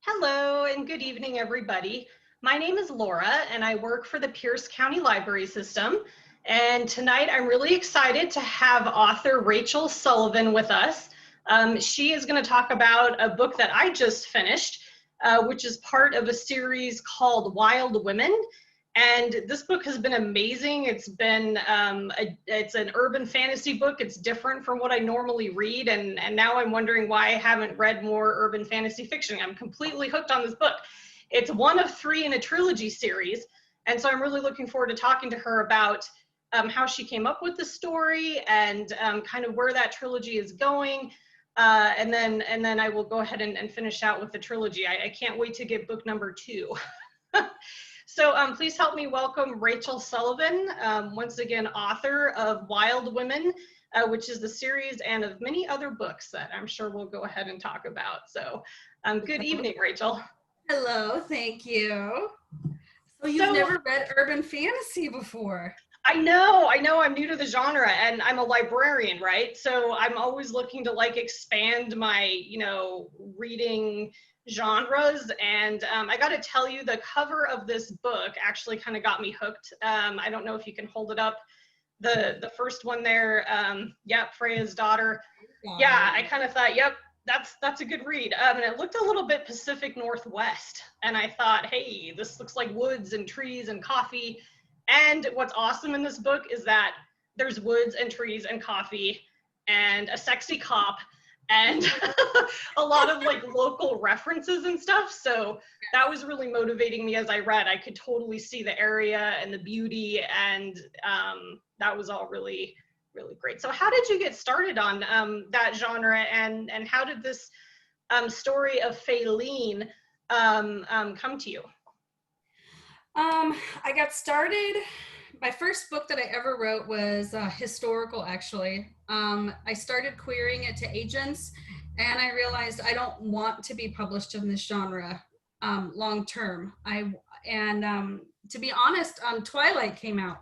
Hello and good evening, everybody. My name is Laura and I work for the Pierce County Library System. And tonight I'm really excited to have author Rachel Sullivan with us. She is going to talk about a book that I just finished, which is part of a series called Wild Women. And this book has been amazing. It's an urban fantasy book. It's different from what I normally read. And now I'm wondering why I haven't read more urban fantasy fiction. I'm completely hooked on this book. It's one of 3 in a trilogy series. And so I'm really looking forward to talking to her about how she came up with the story and kind of where that trilogy is going. And then I will go ahead and finish out with the trilogy. I can't wait to get book number 2. So please help me welcome Rachel Sullivan, once again, author of Wild Women, which is the series and of many other books that I'm sure we'll go ahead and talk about. So good evening, Rachel. Hello, thank you. So you've never read urban fantasy before? I know I'm new to the genre and I'm a librarian, right? So I'm always looking to like expand my, reading genres. And I got to tell you, the cover of this book actually kind of got me hooked. I don't know if you can hold it up. The first one there, yep, Freya's daughter. Yeah, I kind of thought, yep, that's a good read. And it looked a little bit Pacific Northwest. And I thought, hey, this looks like woods and trees and coffee. And what's awesome in this book is that there's woods and trees and coffee and a sexy cop and a lot of like local references and stuff. So that was really motivating me as I read. I could totally see the area and the beauty, and that was all really, really great. So how did you get started on that genre, and how did this story of Faylene come to you? I got started, my first book that I ever wrote was historical, actually. I started querying it to agents, and I realized I don't want to be published in this genre long term. To be honest, Twilight came out,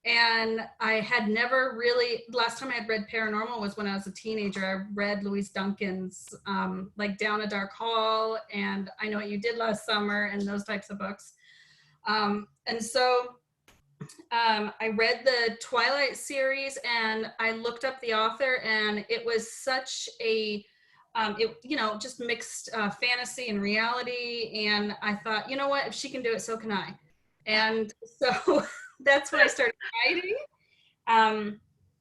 and I had never really, last time I had read paranormal was when I was a teenager. I read Louise Duncan's like Down a Dark Hall and I Know What You Did Last Summer and those types of books. And so I read the Twilight series and I looked up the author, and it was such a, just mixed fantasy and reality. And I thought, you know what, if she can do it, so can I. And so that's when I started writing.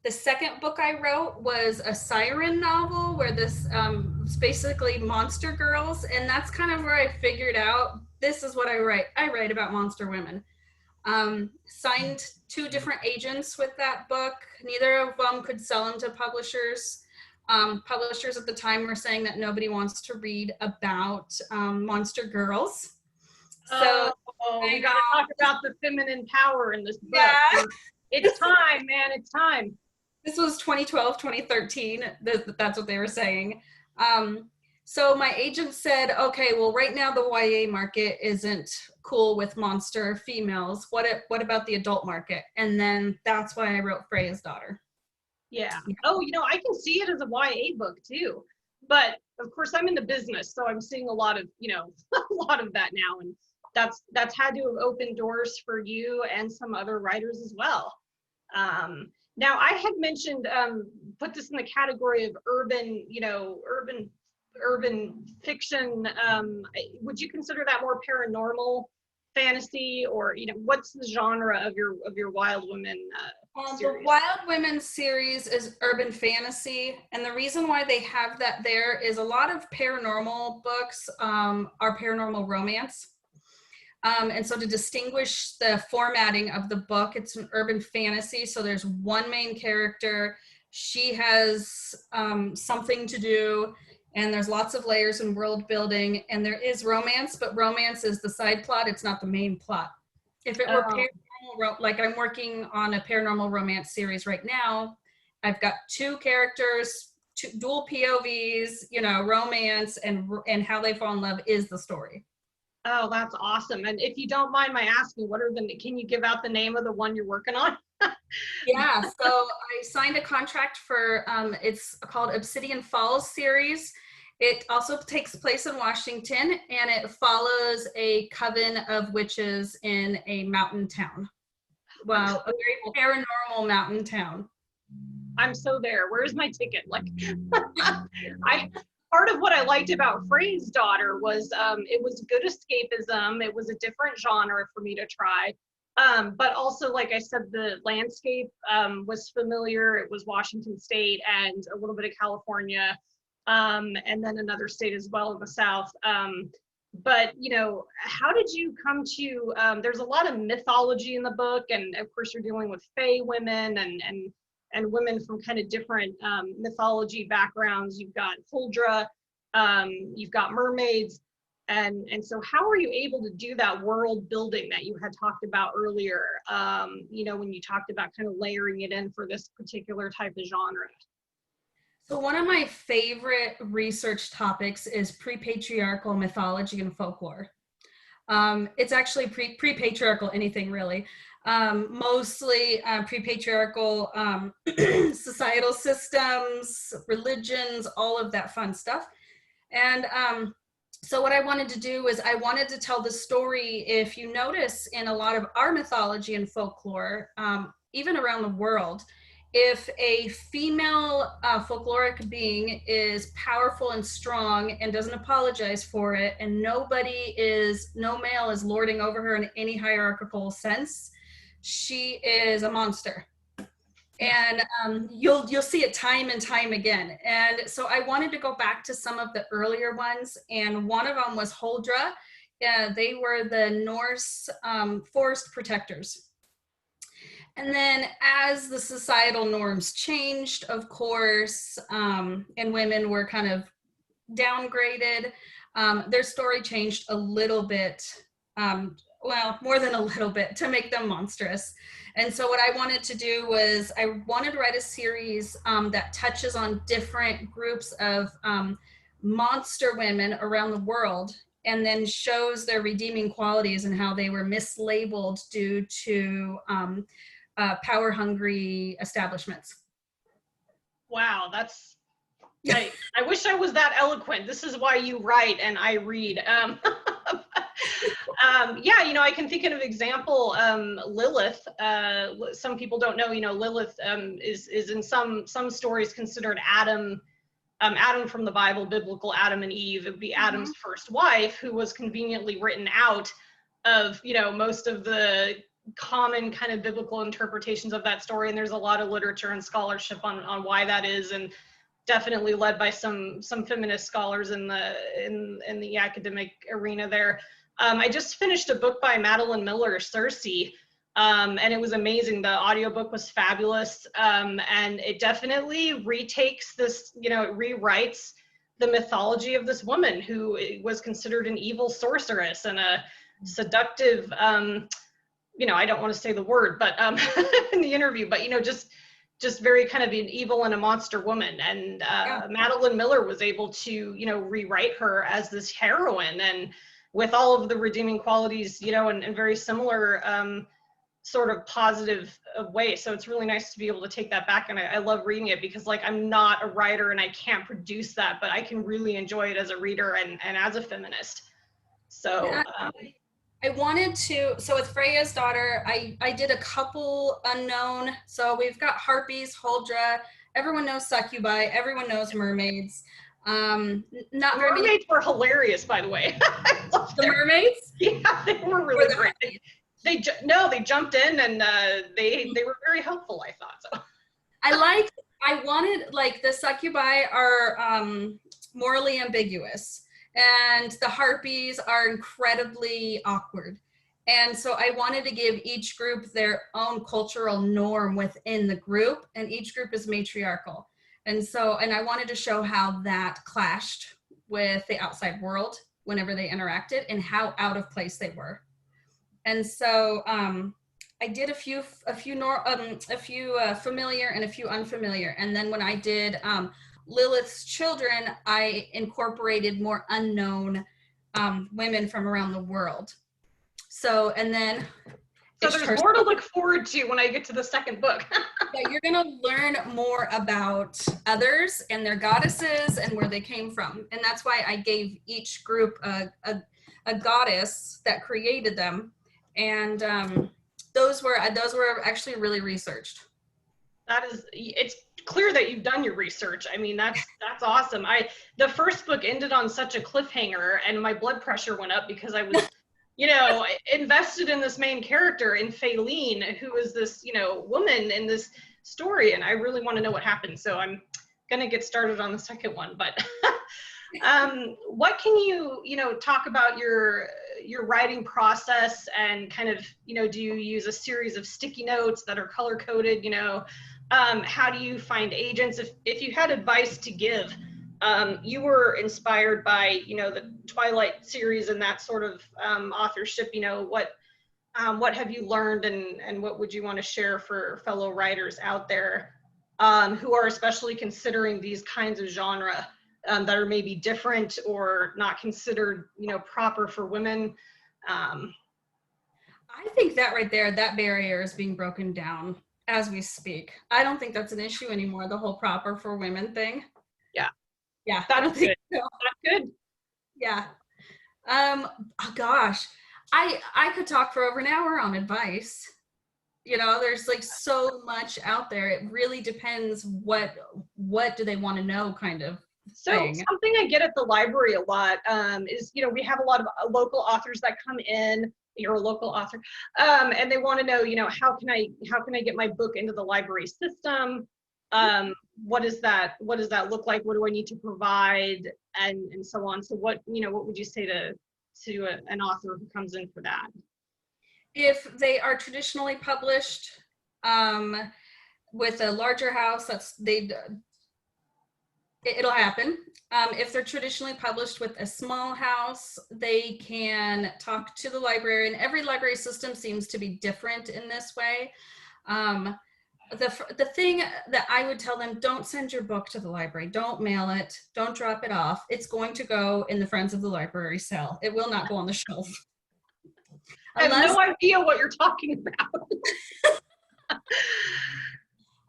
The second book I wrote was a Siren novel where this was basically monster girls. And that's kind of where I figured out, this is what I write. I write about monster women. Signed 2 different agents with that book. Neither of them could sell them to publishers. Publishers at the time were saying that nobody wants to read about monster girls. So we got to talk about the feminine power in this book. Yeah. It's time, man. It's time. This was 2012, 2013. That's what they were saying. So my agent said, okay, well, right now the YA market isn't cool with monster females. What about the adult market? And then that's why I wrote Freya's Daughter. Yeah. Oh, I can see it as a YA book too. But of course I'm in the business, so I'm seeing a lot of, a lot of that now. And that's had to have opened doors for you and some other writers as well. Now I had mentioned, put this in the category of urban fiction. Would you consider that more paranormal fantasy, or what's the genre of your Wild Women series? The Wild Women series is urban fantasy, and the reason why they have that there is a lot of paranormal books are paranormal romance. And so to distinguish the formatting of the book, it's an urban fantasy. So there's one main character. She has something to do, and there's lots of layers in world building, and there is romance, but romance is the side plot. It's not the main plot. If it were paranormal, like I'm working on a paranormal romance series right now, I've got 2 characters, 2 dual POVs, romance, and how they fall in love is the story. Oh, that's awesome. And if you don't mind my asking, can you give out the name of the one you're working on? Yeah, so I signed a contract for, it's called Obsidian Falls series, It also takes place in Washington, and it follows a coven of witches in a mountain town. Well, a very paranormal mountain town. I'm so there. Where's my ticket? Like, I part of what I liked about Frey's Daughter was it was good escapism. It was a different genre for me to try. But also, like I said, the landscape was familiar. It was Washington State and a little bit of California, and then another state as well in the South. But you know, how did you come to? There's a lot of mythology in the book, and of course, you're dealing with Fey women and women from kind of different mythology backgrounds. You've got Huldra, you've got mermaids, and so how are you able to do that world building that you had talked about earlier? You know, when you talked about kind of layering it in for this particular type of genre. So one of my favorite research topics is pre-patriarchal mythology and folklore. It's actually pre-patriarchal anything really. Mostly pre-patriarchal societal systems, religions, all of that fun stuff. And so what I wanted to do was I wanted to tell the story. If you notice in a lot of our mythology and folklore, even around the world, if a female folkloric being is powerful and strong and doesn't apologize for it, and no male is lording over her in any hierarchical sense, she is a monster. And you'll see it time and time again. And so I wanted to go back to some of the earlier ones, and one of them was Huldra. They were the Norse forest protectors. And then as the societal norms changed, of course, and women were kind of downgraded, their story changed a little bit, well, more than a little bit, to make them monstrous. And so what I wanted to do was I wanted to write a series that touches on different groups of monster women around the world, and then shows their redeeming qualities and how they were mislabeled due to power-hungry establishments. Wow, that's, I wish I was that eloquent. This is why you write and I read. Yeah, you know, I can think of an example, Lilith. Some people don't know, you know, Lilith is in some stories considered Adam from the Bible, biblical Adam and Eve. It would be Adam's first wife, who was conveniently written out of, you know, most of the common kind of biblical interpretations of that story. And there's a lot of literature and scholarship on why that is, and definitely led by some feminist scholars in the academic arena there. I just finished a book by Madeline Miller, Circe, and it was amazing. The audiobook was fabulous, and it definitely retakes this, you know, it rewrites the mythology of this woman who was considered an evil sorceress and a seductive, you know, I don't want to say the word, but in the interview, but, you know, just very kind of an evil and a monster woman. And Madeline Miller was able to, you know, rewrite her as this heroine, and with all of the redeeming qualities, you know, and very similar sort of positive way. So it's really nice to be able to take that back. And I love reading it because, like, I'm not a writer and I can't produce that, but I can really enjoy it as a reader and as a feminist. So yeah. I wanted to, so with Freya's Daughter, I did a couple unknown. So we've got harpies, Huldra, everyone knows succubi, everyone knows mermaids. Not very mermaids were hilarious, by the way. The mermaids? Yeah, they were really great. They jumped in and they were very helpful, I thought. So I wanted, like, the succubi are morally ambiguous, and the harpies are incredibly awkward. And so I wanted to give each group their own cultural norm within the group, and each group is matriarchal. And I wanted to show how that clashed with the outside world whenever they interacted, and how out of place they were. And so I did a few familiar and a few unfamiliar. And then when I did Lilith's children, I incorporated more unknown women from around the world. So, and then So there's more to look forward to when I get to the second book. Yeah, you're gonna learn more about others and their goddesses and where they came from. And that's why I gave each group a goddess that created them. And those were actually really researched. It's clear that you've done your research. I mean, that's awesome. The first book ended on such a cliffhanger, and my blood pressure went up because I was invested in this main character, in Faylene, who is this, woman in this story, and I really want to know what happened. So I'm gonna get started on the second one. But what can you, talk about your writing process, and kind of, do you use a series of sticky notes that are color coded? How do you find agents? If you had advice to give, you were inspired by, the Twilight series and that sort of authorship. What have you learned, and what would you want to share for fellow writers out there who are especially considering these kinds of genre that are maybe different or not considered, proper for women? I think that right there, that barrier is being broken down as we speak. I don't think that's an issue anymore, the whole proper for women thing. Yeah, I don't think so. That's good. Yeah. Oh gosh, I could talk for over an hour on advice. There's like so much out there. It really depends what do they want to know, kind of thing. So something I get at the library a lot is, we have a lot of local authors that come in. You're a local author, and they want to know, how can I get my book into the library system? What does that look like? What do I need to provide, and so on? So what would you say to an author who comes in for that? If they are traditionally published with a larger house, it'll happen. If they're traditionally published with a small house, they can talk to the librarian. Every library system seems to be different in this way. The thing that I would tell them, don't send your book to the library. Don't mail it. Don't drop it off. It's going to go in the Friends of the Library cell. It will not go on the shelf. I have no idea what you're talking about.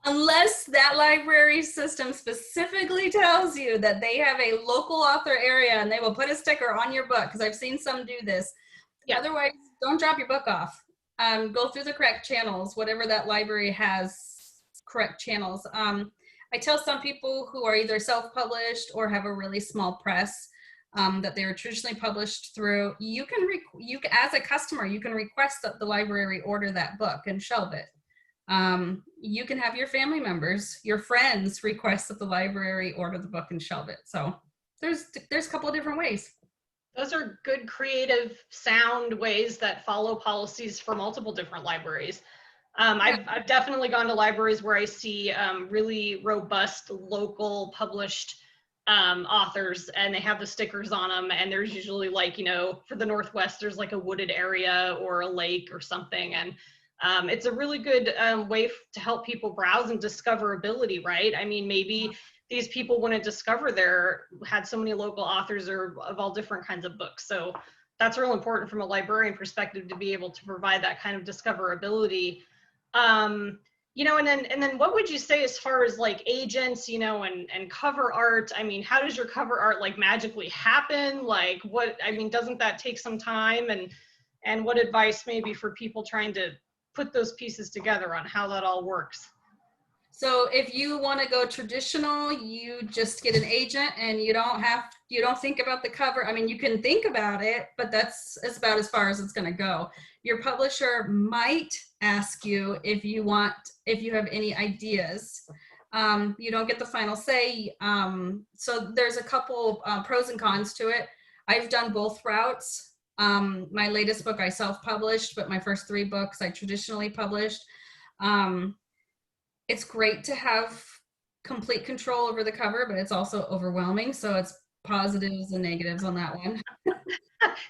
Unless that library system specifically tells you that they have a local author area and they will put a sticker on your book, because I've seen some do this. Yeah. Otherwise, don't drop your book off. Go through the correct channels, whatever that library has correct channels. I tell some people who are either self-published or have a really small press that they were traditionally published through, you can as a customer, you can request that the library order that book and shelve it. You can have your family members, your friends request that the library order the book and shelve it. So there's a couple of different ways. Those are good, creative, sound ways that follow policies for multiple different libraries. I've definitely gone to libraries where I see really robust, local published authors, and they have the stickers on them, and there's usually, like, for the Northwest, there's like a wooded area or a lake or something, and it's a really good way to help people browse and discoverability, right? I mean, maybe these people wouldn't discover had so many local authors or of all different kinds of books. So that's real important from a librarian perspective, to be able to provide that kind of discoverability. And then what would you say as far as like agents, and cover art? I mean, how does your cover art like magically happen? Like doesn't that take some time? And what advice maybe for people trying to put those pieces together on how that all works? So if you want to go traditional, you just get an agent, and you don't think about the cover. I mean, you can think about it, but that's about as far as it's going to go. Your publisher might ask you if you have any ideas. You don't get the final say. So there's a couple pros and cons to it. I've done both routes. My latest book I self-published, but my first 3 books I traditionally published. It's great to have complete control over the cover, but it's also overwhelming. So it's positives and negatives on that one.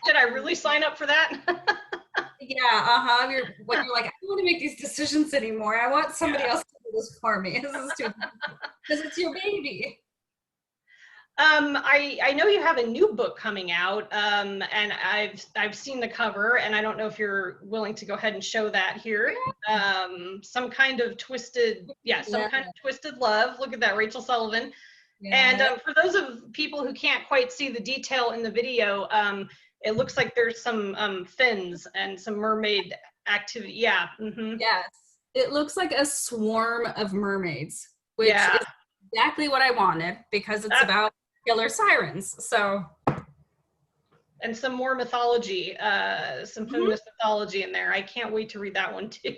Did I really sign up for that? Yeah, you're like, I don't want to make these decisions anymore. I want somebody else to do this for me. This is too, because it's your baby. I know you have a new book coming out, and I've seen the cover, and I don't know if you're willing to go ahead and show that here. Some kind of twisted, yeah, some kind of twisted love. Look at that, Rachel Sullivan. And for those of people who can't quite see the detail in the video, it looks like there's some fins and some mermaid activity. Yeah. Mm-hmm. Yes, it looks like a swarm of mermaids, which Yeah. is exactly what I wanted because it's about killer sirens. So, and some more mythology, some feminist mythology in there. I can't wait to read that one too.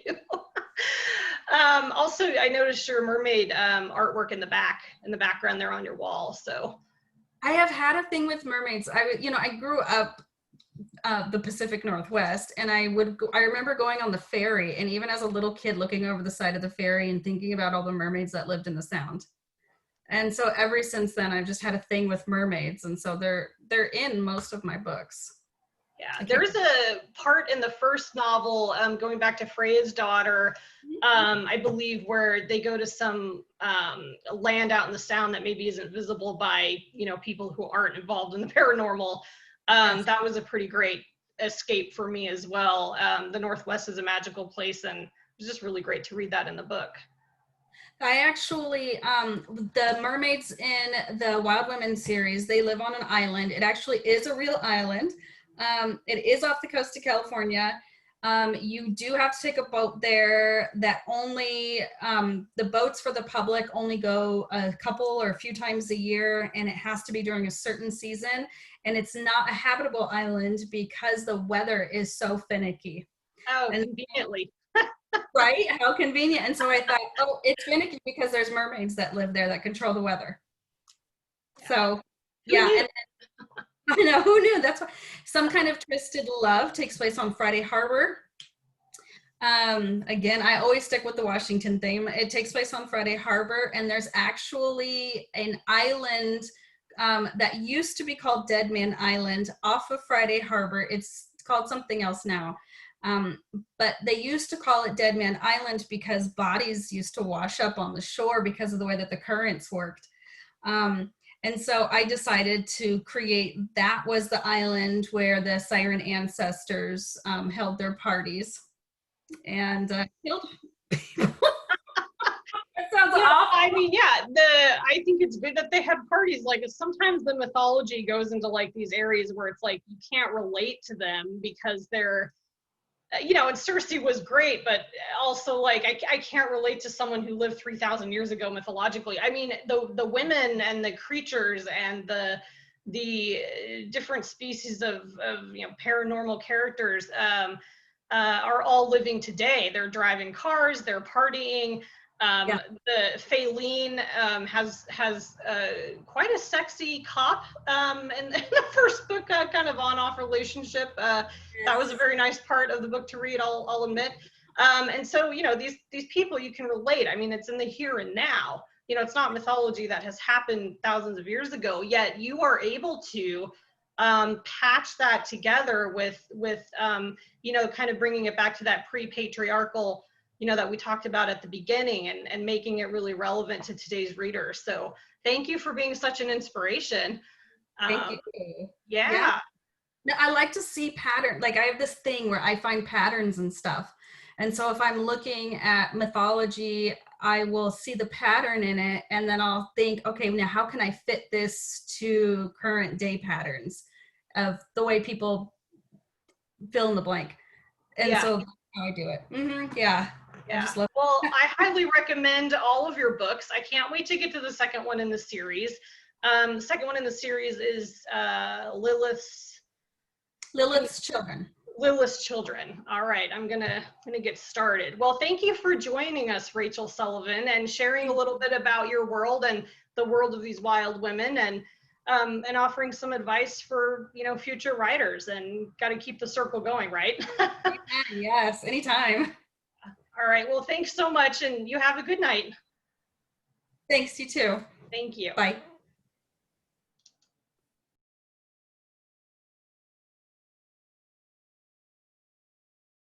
Also, I noticed your mermaid artwork in the background there on your wall. So I have had a thing with mermaids. I grew up the Pacific Northwest, and I remember going on the ferry, and even as a little kid looking over the side of the ferry and thinking about all the mermaids that lived in the Sound. And so ever since then, I've just had a thing with mermaids, and so they're in most of my books. Yeah, there's a part in the first novel, going back to Freya's daughter, I believe, where they go to some land out in the Sound that maybe isn't visible by, people who aren't involved in the paranormal. Yes. That was a pretty great escape for me as well. The Northwest is a magical place, and it was just really great to read that in the book. I actually, the mermaids in the Wild Women series, they live on an island. It actually is a real island. It is off the coast of California. You do have to take a boat there that only, the boats for the public only go a couple or a few times a year, and it has to be during a certain season. And it's not a habitable island because the weather is so finicky. Oh, conveniently. Right? How convenient. And so I thought, oh, it's finicky because there's mermaids that live there that control the weather. So, yeah. And I know, who knew? That's why Some Kind of Twisted Love takes place on Friday Harbor. Again, I always stick with the Washington theme. It takes place on Friday Harbor, and there's actually an island that used to be called Dead Man Island off of Friday Harbor. It's called something else now. But they used to call it Dead Man Island because bodies used to wash up on the shore because of the way that the currents worked. And so I decided to create, that was the island where the siren ancestors held their parties and killed people. That sounds awful. I mean, yeah, I think it's good that they had parties. Like, sometimes the mythology goes into like these areas where it's like you can't relate to them because they're, and Circe was great, but also like I can't relate to someone who lived 3,000 years ago mythologically. I mean, the women and the creatures and the different species of paranormal characters are all living today. They're driving cars, they're partying. The Faylene has quite a sexy cop in the first book, kind of on-off relationship. That was a very nice part of the book to read, I'll admit. And so, these people you can relate. I mean, it's in the here and now. It's not mythology that has happened thousands of years ago, yet you are able to patch that together with kind of bringing it back to that pre-patriarchal, that we talked about at the beginning, and making it really relevant to today's readers. So thank you for being such an inspiration. Thank you. Yeah. No, I like to see pattern. Like, I have this thing where I find patterns and stuff. And so if I'm looking at mythology, I will see the pattern in it, and then I'll think, okay, now how can I fit this to current day patterns of the way people fill in the blank? And so that's how I do it. Yeah. Yeah. Well, I highly recommend all of your books. I can't wait to get to the second one in the series. The second one in the series is Lilith's Children. Lilith's Children. All right, I'm gonna get started. Well, thank you for joining us, Rachel Sullivan, and sharing a little bit about your world and the world of these wild women, and offering some advice for future writers. And got to keep the circle going, right? Yes, anytime. All right. Well, thanks so much, and you have a good night. Thanks, you too. Thank you. Bye.